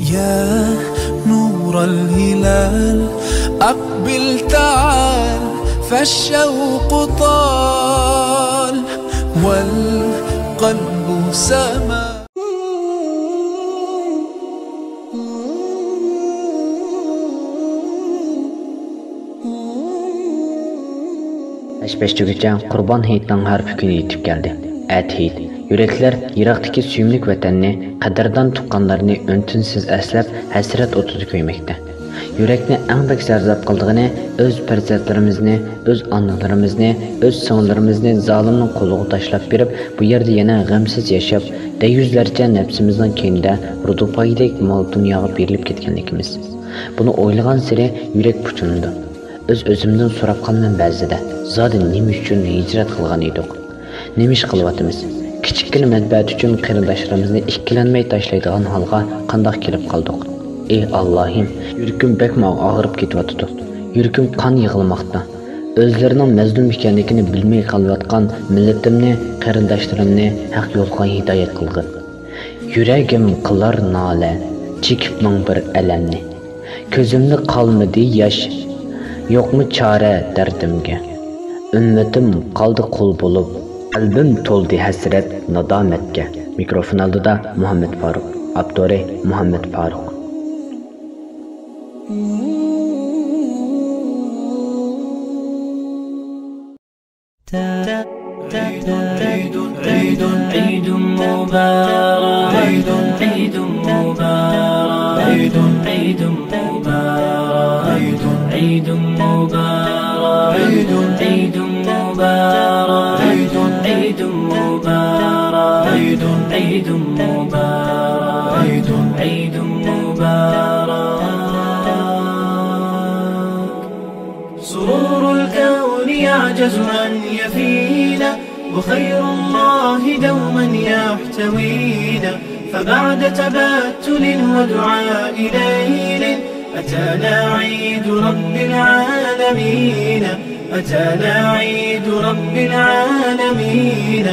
يا نور الهلال أقبل تعال فالشوق طال والقلب سما. Peşpeşçigiçe Qurban Hayitining harfi kuni yetib keldi. At Hayit. Yürekler Iroqdagi suyumlik vatanni, qadrdan tuqqanlarni o'ntinsiz aslab, hasrat o'tida ko'ymekda. Yurakni eng bek zarzab qildig'ini, o'z farzandlarimizni, o'z onalarimizni, o'z singillarimizni zolimning qo'liga tashlab berib, bu yerda yana g'amsiz yashab, deyuzlarcha nafsimizning keyinda rudupoydek mol dunyoga berilib ketganligimiz. Buni o'ylagan sari yurak puchunadi. O'zimdan so'rab qolman ba'zida, zodi nima uchun hijrat qilgan edik? Nima ish qilyapmiz? Kichikgina manfaat uchun qarindoshlarimizni ikkilanmay tashlaydigan holga qandoq kelib qoldik? Ey Allohim, yuragim bakmo og'rib ketyapti. Yuragim qon yig'ilmoqda. O'zlarining mazlum ekanligini bilmay qolayotgan millatimni, qarindoshlarimni haq yo'lga hidoyat qilgin. Yuragim qilar nola, chekib ming bir alamni. Ko'zimni qolmadi yosh. Yo'qmi chora dardimga? Ummatim qoldi qul bo'lib, qalbim to'ldi hasrat nadomatga. Mikrofon oldida Muhammad Faruq, avtori Muhammad Faruq. عيد مبارك عيد مبارك عيد مبارك عيد مبارك عيد مبارك عيد مبارك عيد مبارك عيد مبارك. سرور الكون يعجز أن يفينا، وخير الله دوما يحتوينا. فبعد تبتل ودعاء ليل أتانا عيد رب العالمين، أتانا عيد رب العالمين.